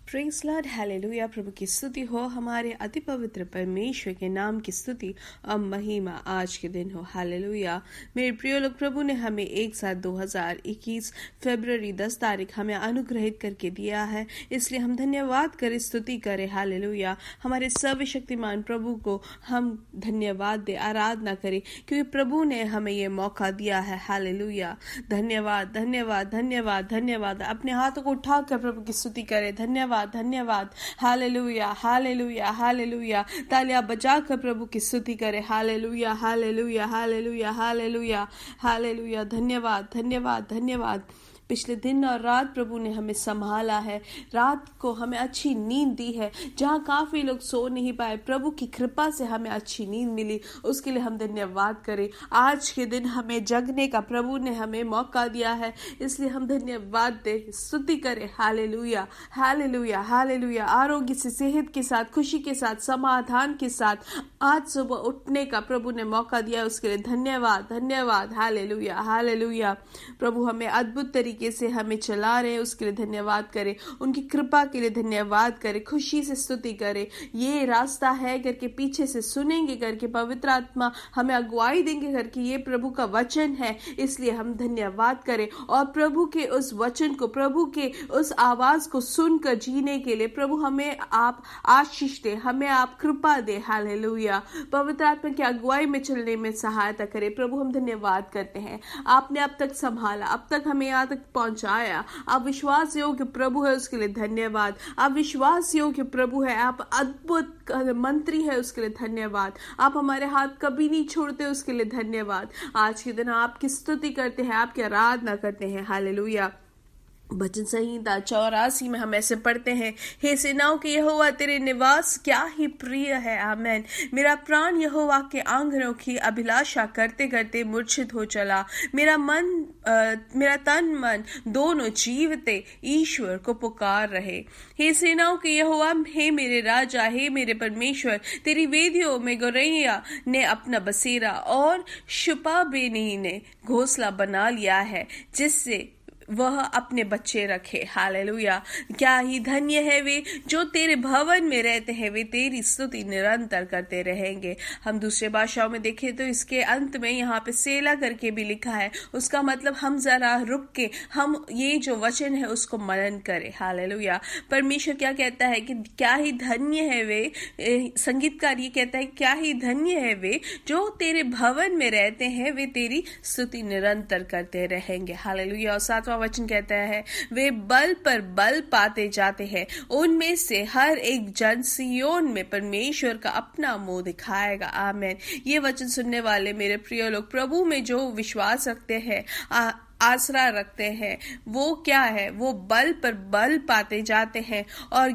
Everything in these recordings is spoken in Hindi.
Praise Lord, hallelujah. प्रभु की स्तुति हो, हमारे अति पवित्र परमेश्वर के नाम की स्तुति और महिमा आज के दिन हो। हालेलुया। मेरे प्रिय लोग, प्रभु ने हमें एक साथ 2021 फरवरी 10 तारीख हमें अनुग्रहित करके दिया है, इसलिए हम धन्यवाद करें, स्तुति करें। हालेलुया। हमारे सर्वशक्तिमान प्रभु को हम धन्यवाद दे, आराधना करें, क्योंकि प्रभु ने हमें ये मौका दिया है। हालेलुया। धन्यवाद, धन्यवाद, धन्यवाद, धन्यवाद। अपने हाथों को उठाकर प्रभु की स्तुति करें। धन्यवाद, धन्यवाद। Hallelujah, hallelujah, hallelujah. तालियां बजाकर प्रभु की स्तुति करें। Hallelujah, hallelujah, hallelujah, hallelujah, hallelujah. धन्यवाद, धन्यवाद, धन्यवाद। पिछले दिन और रात प्रभु ने हमें संभाला है, रात को हमें अच्छी नींद दी है। जहाँ काफी लोग सो नहीं पाए, प्रभु की कृपा से हमें अच्छी नींद मिली, उसके लिए हम धन्यवाद करें। आज के दिन हमें जगने का प्रभु ने हमें मौका दिया है, इसलिए हम धन्यवाद दें, स्तुति करें। Hallelujah, hallelujah, hallelujah. आरोग्य से, सेहत के साथ, खुशी के साथ, समाधान के साथ आज सुबह उठने का प्रभु ने मौका दिया, उसके लिए धन्यवाद, धन्यवाद। Hallelujah, hallelujah. प्रभु हमें अद्भुत तरीके से हमें चला रहे हैं, उसके लिए धन्यवाद करें। उनकी कृपा के लिए धन्यवाद करें, खुशी से स्तुति करें। ये रास्ता है करके पीछे से सुनेंगे करके, पवित्र आत्मा हमें अगुवाई देंगे करके, ये प्रभु का वचन है, इसलिए हम धन्यवाद करें। और प्रभु के उस वचन को, प्रभु के उस आवाज को सुनकर जीने के लिए प्रभु हमें आप आशीष दे, हमें आप कृपा दे। हालेलुया। पवित्र आत्मा की अगुवाई में चलने में सहायता करें। प्रभु हम धन्यवाद करते हैं, आपने अब तक संभाला, अब तक हमें यहाँ तक पहुंचाया। आप विश्वास योग्य प्रभु है, उसके लिए धन्यवाद। आप विश्वास योग्य प्रभु है, आप अद्भुत मंत्री है, उसके लिए धन्यवाद। आप हमारे हाथ कभी नहीं छोड़ते, उसके लिए धन्यवाद। आज के दिन आपकी स्तुति करते हैं, आपकी आराधना करते हैं। हालेलुया। भजन संहिता 84 में हम ऐसे पढ़ते हैं, हे सेनाओं के यहोवा तेरे निवास क्या ही प्रिय है। आमेन। मेरा प्राण यहोवा के आंगनों की अभिलाषा करते करते मूर्छित हो चला। मेरा तन मन दोनों जीवते ईश्वर को पुकार रहे। हे सेनाओं के यहोवा, हे मेरे राजा, हे मेरे परमेश्वर, तेरी वेदियों में गौरैया ने अपना बसेरा और शुपाबेनी ने घोंसला बना लिया है, जिससे वह अपने बच्चे रखे। हालेलुया। क्या ही धन्य है वे जो तेरे भवन में रहते हैं, वे तेरी स्तुति निरंतर करते रहेंगे। हम दूसरे भाषाओं में देखें तो इसके अंत में यहाँ पे सेला करके भी लिखा है, उसका मतलब हम जरा रुक के हम ये जो वचन है उसको मनन करें। हालेलुया। परमेश्वर क्या कहता है कि क्या ही धन्य है वे, संगीतकार ये कहता है क्या ही धन्य है वे जो तेरे भवन में रहते हैं, वे तेरी स्तुति निरंतर करते रहेंगे। हालेलुया। और 7वां वचन कहता है, वे बल पर बल पाते जाते हैं, उनमें से हर एक जन सियोन में परमेश्वर का अपना मुंह दिखाएगा। आमीन। ये वचन सुनने वाले मेरे प्रिय लोग, प्रभु में जो विश्वास रखते हैं, आसरा रखते हैं, वो क्या है, वो बल पर बल पाते जाते हैं। और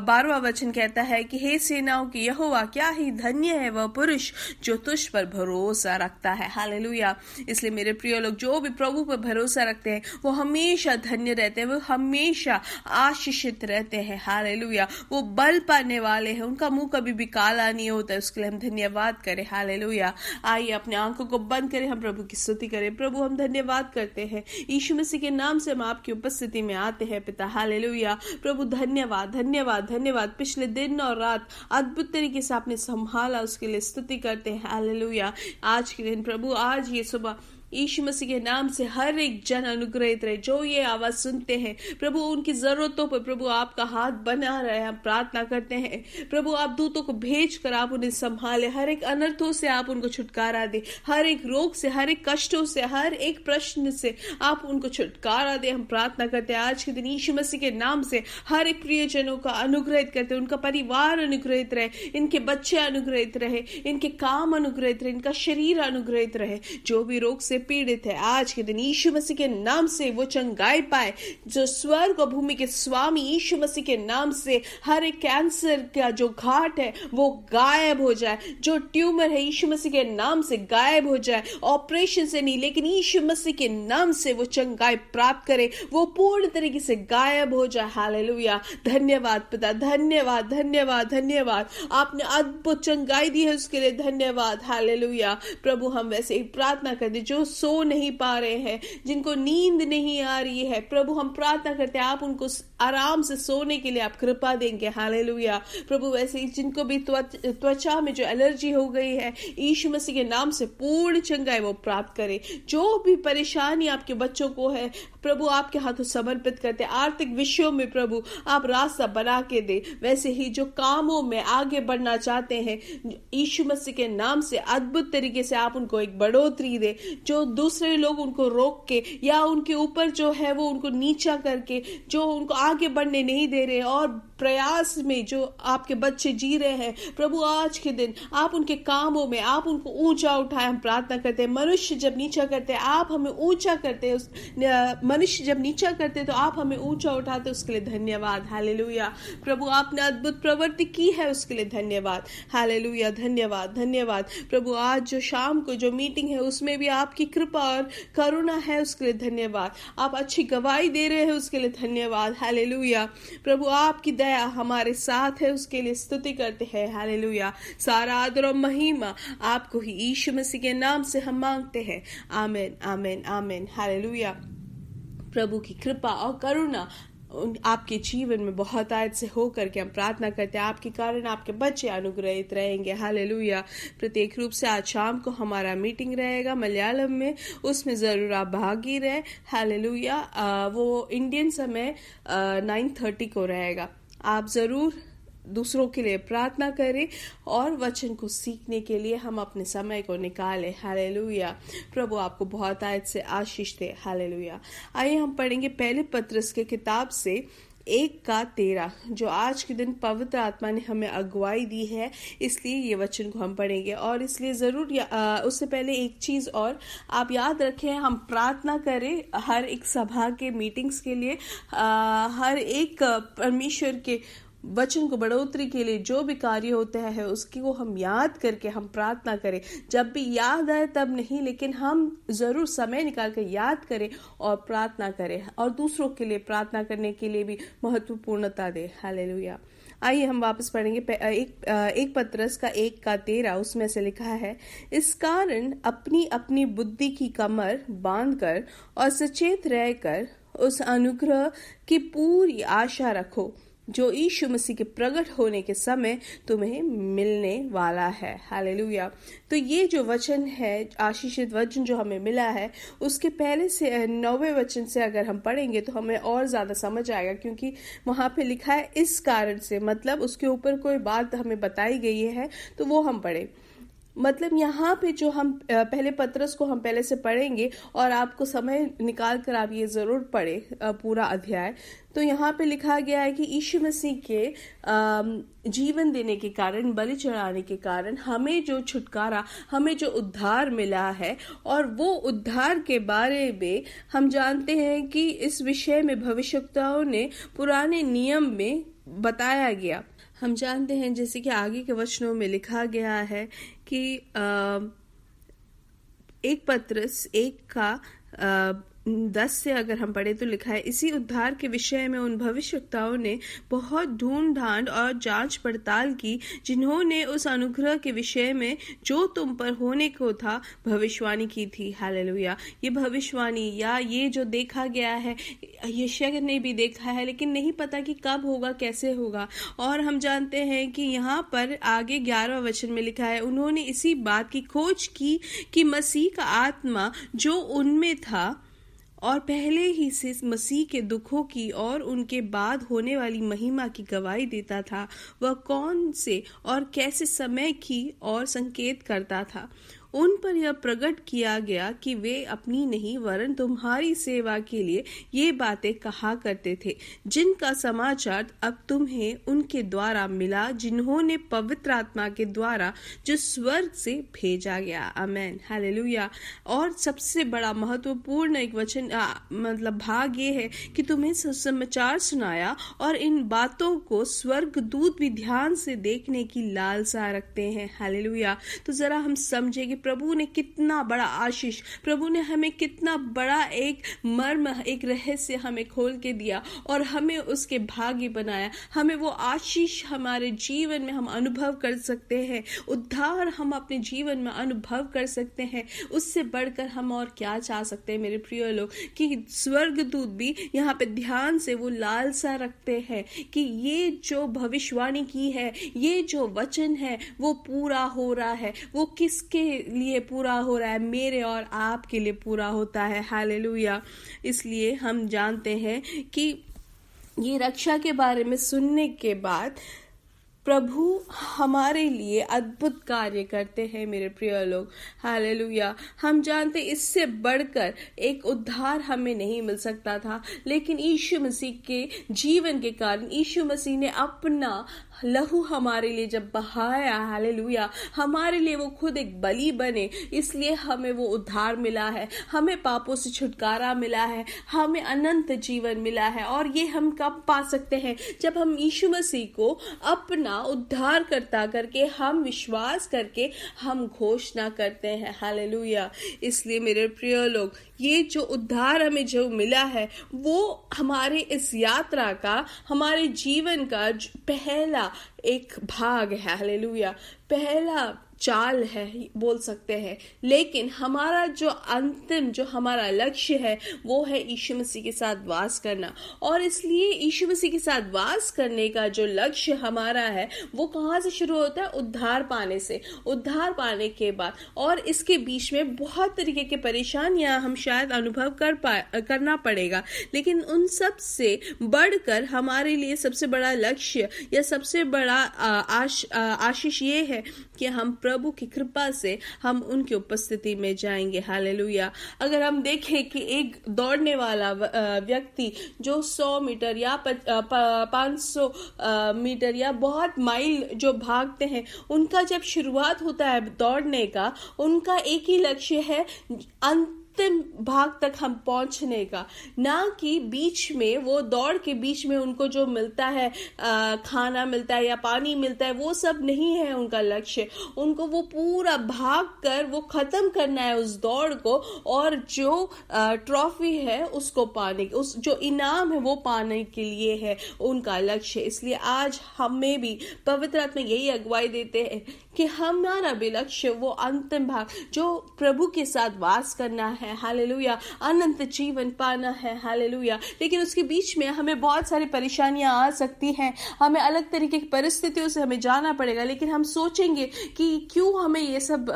12वां वचन कहता है कि हे सेनाओं की यहोवा, क्या ही धन्य है वह पुरुष जो तुझ पर भरोसा रखता है। हालेलुया। इसलिए मेरे प्रिय लोग, जो भी प्रभु पर भरोसा रखते हैं वो हमेशा धन्य रहते हैं, वो हमेशा आशीषित रहते हैं। हालेलुया। वो बल पाने वाले हैं, उनका मुंह कभी भी काला नहीं होता है, उसके लिए हम धन्यवाद करें। हालेलुया। आइए अपने आंखों को बंद करें, हम प्रभु की स्तुति करें। प्रभु हम धन्यवाद करते हैं, यीशु मसीह के नाम से हम आपकी उपस्थिति में आते हैं पिता। हालेलुया। प्रभु धन्यवाद, धन्यवाद, धन्यवाद। पिछले दिन और रात अद्भुत तरीके से आपने संभाला, उसके लिए स्तुति करते हैं। हालेलुया। आज के दिन प्रभु, आज ये सुबह यीशु मसीह के नाम से हर एक जन अनुग्रहित रहे, जो ये आवाज सुनते हैं प्रभु, उनकी जरूरतों पर प्रभु आपका हाथ बना रहे। हम प्रार्थना करते हैं प्रभु, आप दूतों को भेज कर आप उन्हें संभाले, हर एक अनर्थों से आप उनको छुटकारा दे, हर एक रोग से, हर एक कष्टों से, हर एक प्रश्न से आप उनको छुटकारा दे। हम प्रार्थना करते हैं आज के दिन यीशु मसीह के नाम से हर एक प्रियजनों का अनुग्रहित करते, उनका परिवार अनुग्रहित रहे, इनके बच्चे अनुग्रहित रहे, इनके काम अनुग्रहित रहे, इनका शरीर अनुग्रहित रहे। जो भी रोग से पीड़ित है, आज के दिन यीशु मसीह के नाम से वो चंगाई पाए। जो स्वर्ग और भूमि के स्वामी यीशु मसीह के नाम से हर एक कैंसर का जो घाट है वो गायब हो जाए, जो ट्यूमर है यीशु मसीह के नाम से गायब हो जाए। ऑपरेशन से नहीं, लेकिन यीशु मसीह के नाम से वो चंगाई प्राप्त करे, वो पूर्ण तरीके से गायब हो जाए। हालेलुया। धन्यवाद पिता, धन्यवाद, धन्यवाद, धन्यवाद। आपने अद्भुत चंगाई दी है, उसके लिए धन्यवाद। हालेलुया। प्रभु हम वैसे ही प्रार्थना करते, जो जो सो नहीं पा रहे हैं, जिनको नींद नहीं आ रही है, प्रभु हम प्रार्थना करते हैं आप उनको आराम से सोने के लिए आप कृपा देंगे। हालेलुया। प्रभु वैसे ही जिनको भी त्वचा में जो एलर्जी हो गई है, यीशु मसीह के नाम से पूर्ण चंगाई वो प्राप्त करे। जो भी परेशानी आपके बच्चों को है, प्रभु आपके हाथों समर्पित करते। आर्थिक विषयों में प्रभु आप रास्ता बना के दे। वैसे ही जो कामों में आगे बढ़ना चाहते हैं, यीशु मसीह के नाम से अद्भुत तरीके से आप उनको एक बढ़ोतरी दे। जो दूसरे लोग उनको रोक के या उनके ऊपर जो है वो उनको नीचा करके जो उनको आगे बढ़ने नहीं दे रहे और प्रयास में जो आपके बच्चे जी रहे हैं, प्रभु आज के दिन आप उनके कामों में आप उनको ऊंचा उठाए। हम प्रार्थना करते हैं, मनुष्य जब नीचा करते हैं आप हमें ऊंचा करते हैं, मनुष्य जब नीचा करते हैं तो आप हमें ऊंचा उठाते, उसके लिए धन्यवाद। हालेलुया। प्रभु आपने अद्भुत प्रवृत्ति की है, उसके लिए धन्यवाद। हालेलुया। धन्यवाद धन्यवाद प्रभु। आज जो शाम को जो मीटिंग है उसमें भी आपकी कृपा और करुणा है, उसके लिए धन्यवाद। आप अच्छी गवाही दे रहे हैं, उसके लिए धन्यवाद। हालेलुया। प्रभु आपकी दया हमारे साथ है, उसके लिए स्तुति करते हैं। हालेलुया। सारा आदर और महिमा आपको ही यीशु मसीह के नाम से हम मांगते हैं। आमीन आमीन आमीन। हालेलुया। प्रभु की कृपा और करुणा आपके जीवन में बहुत आयत से हो करके हम प्रार्थना करते हैं आपके कारण आपके बच्चे अनुग्रहित रहेंगे। हालेलुया। प्रत्येक रूप से आज शाम को हमारा मीटिंग रहेगा मलयालम में, उसमें जरूर आप भागी रहे। हालेलुया। वो इंडियन समय 9:30 को रहेगा। आप जरूर दूसरों के लिए प्रार्थना करें और वचन को सीखने के लिए हम अपने समय को निकालें। हालेलुया। प्रभु आपको बहुत आयत से आशीष दे। हालेलुया। आइए हम पढ़ेंगे पहले पत्रस के किताब से 1:13, जो आज के दिन पवित्र आत्मा ने हमें अगुवाई दी है, इसलिए ये वचन को हम पढ़ेंगे। और इसलिए जरूर उससे पहले एक चीज और आप याद रखें, हम प्रार्थना करें हर एक सभा के मीटिंग्स के लिए, हर एक परमेश्वर के वचन को बढ़ोतरी के लिए जो भी कार्य होता है उसकी को हम याद करके हम प्रार्थना करें। जब भी याद आए तब नहीं, लेकिन हम जरूर समय निकाल कर याद करें और प्रार्थना करें और दूसरों के लिए प्रार्थना करने के लिए भी महत्वपूर्णता दें। हालेलुया। आइए हम वापस पढ़ेंगे एक पत्रस का 1:13, उसमें से लिखा है, इस कारण अपनी अपनी बुद्धि की कमर बांधकर और सचेत रहकर उस अनुग्रह की पूरी आशा रखो जो यीशु मसीह के प्रकट होने के समय तुम्हें मिलने वाला है। हालेलुया। तो ये जो वचन है, आशीषित वचन जो हमें मिला है, उसके पहले से 9वें वचन से अगर हम पढ़ेंगे तो हमें और ज्यादा समझ आएगा, क्योंकि वहां पे लिखा है इस कारण से, मतलब उसके ऊपर कोई बात हमें बताई गई है, तो वो हम पढ़े। मतलब यहाँ पे जो हम पहले पत्रस को हम पहले से पढ़ेंगे और आपको समय निकाल कर आप ये जरूर पढ़े पूरा अध्याय। तो यहाँ पे लिखा गया है कि यीशु मसीह के जीवन देने के कारण, बलि चढ़ाने के कारण हमें जो छुटकारा, हमें जो उद्धार मिला है, और वो उद्धार के बारे में हम जानते हैं कि इस विषय में भविष्यवक्ताओं ने पुराने नियम में बताया गया। हम जानते हैं जैसे कि आगे के वचनों में लिखा गया है कि 1 पत्रस 1:10 से अगर हम पढ़े तो लिखा है, इसी उद्धार के विषय में उन भविष्यवक्ताओं ने बहुत ढूंढ ढांड और जांच पड़ताल की, जिन्होंने उस अनुग्रह के विषय में जो तुम पर होने को था भविष्यवाणी की थी। हालेलुया। ये भविष्यवाणी या ये जो देखा गया है, यशायाह ने भी देखा है, लेकिन नहीं पता कि कब होगा, कैसे होगा। और हम जानते हैं कि यहाँ पर आगे 11वां वचन में लिखा है, उन्होंने इसी बात की खोज की कि मसीह का आत्मा जो उनमें था और पहले ही से मसीह के दुखों की और उनके बाद होने वाली महिमा की गवाही देता था, वह कौन से और कैसे समय की और संकेत करता था। उन पर यह प्रकट किया गया कि वे अपनी नहीं वरन तुम्हारी सेवा के लिए ये बातें कहा करते थे, जिनका समाचार अब तुम्हें उनके द्वारा मिला, जिन्होंने पवित्र आत्मा के द्वारा जो स्वर्ग से भेजा गया। आमेन। हालेलुया। और सबसे बड़ा महत्वपूर्ण एक वचन मतलब भाग ये है कि तुम्हें सुसमाचार सुनाया और इन बातों को स्वर्गदूत भी ध्यान से देखने की लालसा रखते हैं। हालेलुया। तो जरा हम समझे कि प्रभु ने कितना बड़ा आशीष, प्रभु ने हमें कितना बड़ा एक मर्म, एक रहस्य हमें खोल के दिया और हमें उसके भागी बनाया। हमें वो आशीष हमारे जीवन में हम अनुभव कर सकते हैं, उद्धार हम अपने जीवन में अनुभव कर सकते हैं। उससे बढ़कर हम और क्या चाह सकते हैं मेरे प्रिय लोग, कि स्वर्गदूत भी यहाँ पे ध्यान से वो लालसा रखते हैं कि ये जो भविष्यवाणी की है, ये जो वचन है वो पूरा हो रहा है। वो किसके लिए पूरा हो रहा है? मेरे और आपके लिए पूरा होता है। हालेलुया। इसलिए हम जानते हैं कि ये रक्षा के बारे में सुनने के बाद प्रभु हमारे लिए अद्भुत कार्य करते हैं मेरे प्रिय लोग। हालेलुया। हम जानते इससे बढ़कर एक उद्धार हमें नहीं मिल सकता था, लेकिन यीशु मसीह के जीवन के कारण यीशु मसीह ने अपना लहू हमारे लिए जब बहाया, हालेलुया, हमारे लिए वो खुद एक बलि बने, इसलिए हमें वो उद्धार मिला है, हमें पापों से छुटकारा मिला है, हमें अनंत जीवन मिला है। और ये हम कब पा सकते हैं? जब हम यीशु मसीह को अपना उद्धार करता करके, हम विश्वास करके हम घोषणा करते हैं। हालेलुया। इसलिए मेरे प्रिय लोग, ये जो उद्धार हमें जो मिला है वो हमारे इस यात्रा का, हमारे जीवन का पहला एक भाग है। हालेलुया। पहला चाल है बोल सकते हैं, लेकिन हमारा जो अंतिम, जो हमारा लक्ष्य है वो है यीशु मसीह के साथ वास करना। और इसलिए यीशु मसीह के साथ वास करने का जो लक्ष्य हमारा है वो कहाँ से शुरू होता है? उद्धार पाने से। उद्धार पाने के बाद, और इसके बीच में बहुत तरीके के परेशानियां हम शायद अनुभव करना पड़ेगा, लेकिन उन सब से बढ़कर हमारे लिए सबसे बड़ा लक्ष्य या सबसे बड़ा आशीष ये है कि हम प्रभु की कृपा से हम उनकी उपस्थिति में जाएंगे। हालेलुया। अगर हम देखें कि एक दौड़ने वाला व्यक्ति जो 100 मीटर या 500 मीटर या बहुत माइल जो भागते हैं, उनका जब शुरुआत होता है दौड़ने का, उनका एक ही लक्ष्य है, अंतिम भाग तक हम पहुंचने का, ना कि बीच में, वो दौड़ के बीच में उनको जो मिलता है, खाना मिलता है या पानी मिलता है, वो सब नहीं है उनका लक्ष्य। उनको वो पूरा भाग कर वो खत्म करना है उस दौड़ को, और जो ट्रॉफी है उसको पाने, उस जो इनाम है वो पाने के लिए है उनका लक्ष्य। इसलिए आज हमें भी पवित्र आत्मा यही अगुवाई देते हैं कि हमारा भी लक्ष्य वो अंतिम भाग, जो प्रभु के साथ वास करना है, हालेलुया, अनंत जीवन पाना है, हालेलुया। लेकिन उसके बीच में हमें बहुत सारी परेशानियां आ सकती हैं, हमें अलग तरीके की परिस्थितियों से हमें जाना पड़ेगा, लेकिन हम सोचेंगे कि क्यों हमें ये सब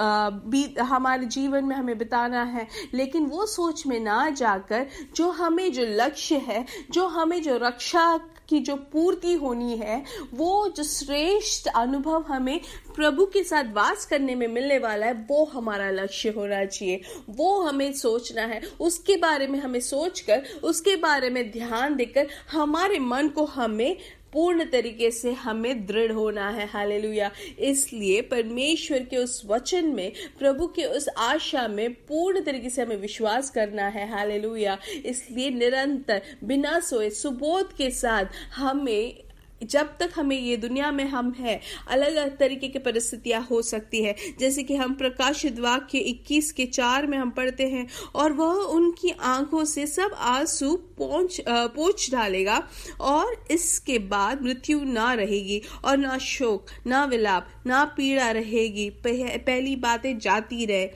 हमारे जीवन में हमें बिताना है। लेकिन वो सोच में ना जाकर, जो हमें जो लक्ष्य है, जो हमें जो रक्षा की जो पूर्ति होनी है, वो जो श्रेष्ठ अनुभव हमें प्रभु के साथ वास करने में मिलने वाला है, वो हमारा लक्ष्य होना चाहिए। वो हमें सोचना है, उसके बारे में हमें सोचकर, उसके बारे में ध्यान देकर हमारे मन को हमें पूर्ण तरीके से हमें दृढ़ होना है। हालेलुया। इसलिए परमेश्वर के उस वचन में, प्रभु के उस आशा में पूर्ण तरीके से हमें विश्वास करना है। हालेलुया। इसलिए निरंतर बिना सोए सुबोध के साथ हमें, जब तक हमें ये दुनिया में हम हैं, अलग अलग तरीके की परिस्थितियां हो सकती है, जैसे कि हम प्रकाशित वाक्य 21:4 में हम पढ़ते हैं, और वह उनकी आंखों से सब आंसू पोंछ डालेगा, और इसके बाद मृत्यु ना रहेगी, और ना शोक, ना विलाप, ना पीड़ा रहेगी, पहली बातें जाती रहे।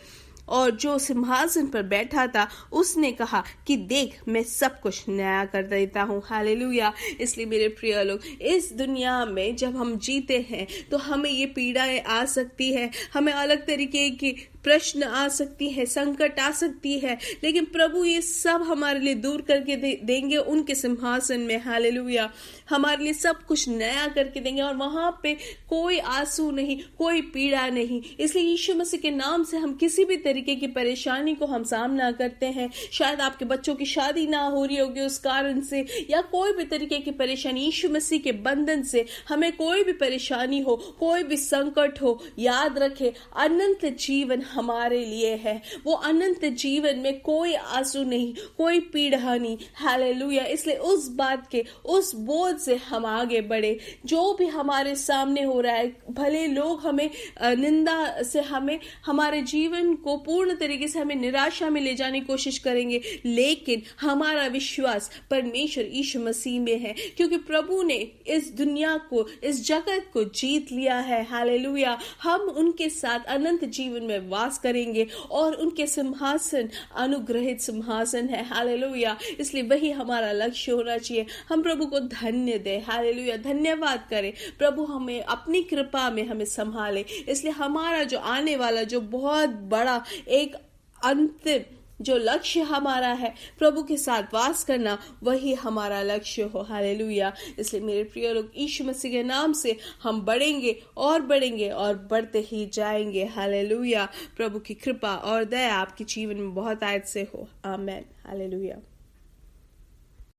और जो सिंहासन पर बैठा था उसने कहा कि देख, मैं सब कुछ नया कर देता हूँ। हालेलुया। इसलिए मेरे प्रिय लोग, इस दुनिया में जब हम जीते हैं तो हमें ये पीड़ाएं आ सकती है, हमें अलग तरीके की प्रश्न आ सकती है, संकट आ सकती है, लेकिन प्रभु ये सब हमारे लिए दूर करके देंगे उनके सिंहासन में। हालेलुया। हमारे लिए सब कुछ नया करके देंगे, और वहां पे कोई आंसू नहीं, कोई पीड़ा नहीं। इसलिए यीशु मसीह के नाम से हम किसी भी तरीके की परेशानी को हम सामना करते हैं, शायद आपके बच्चों की शादी ना हो रही होगी उस कारण से, या कोई भी तरीके की परेशानी, यीशु मसीह के बंधन से हमें कोई भी परेशानी हो, कोई भी संकट हो, याद रखे अनंत जीवन हमारे लिए है, वो अनंत जीवन में कोई आंसू नहीं, कोई पीड़ा नहीं। हालेलुया। इसलिए उस बात के, उस बोझ से हम आगे बढ़े। जो भी हमारे सामने हो रहा है, भले लोग हमें निंदा से, हमें हमारे जीवन को पूर्ण तरीके से हमें निराशा में ले जाने की कोशिश करेंगे, लेकिन हमारा विश्वास परमेश्वर यीशु मसीह में है, क्योंकि प्रभु ने इस दुनिया को, इस जगत को जीत लिया है। हालेलुया। हम उनके साथ अनंत जीवन में वास करेंगे और उनके सिंहासन अनुग्रहित सिंहासन है। हालेलुया। इसलिए वही हमारा लक्ष्य होना चाहिए। हम प्रभु को धन्य दे, हालेलुया, धन्यवाद करें। प्रभु हमें अपनी कृपा में हमें संभाले। इसलिए हमारा जो आने वाला, जो बहुत बड़ा एक अंतिम जो लक्ष्य हमारा है, प्रभु के साथ वास करना, वही हमारा लक्ष्य हो। हालेलुया। इसलिए मेरे प्रिय लोग, यीशु मसीह के नाम से हम बढ़ेंगे और बढ़ेंगे और बढ़ते ही जाएंगे। हालेलुया। प्रभु की कृपा और दया आपके जीवन में बहुत आयत से हो। आमीन। हालेलुया।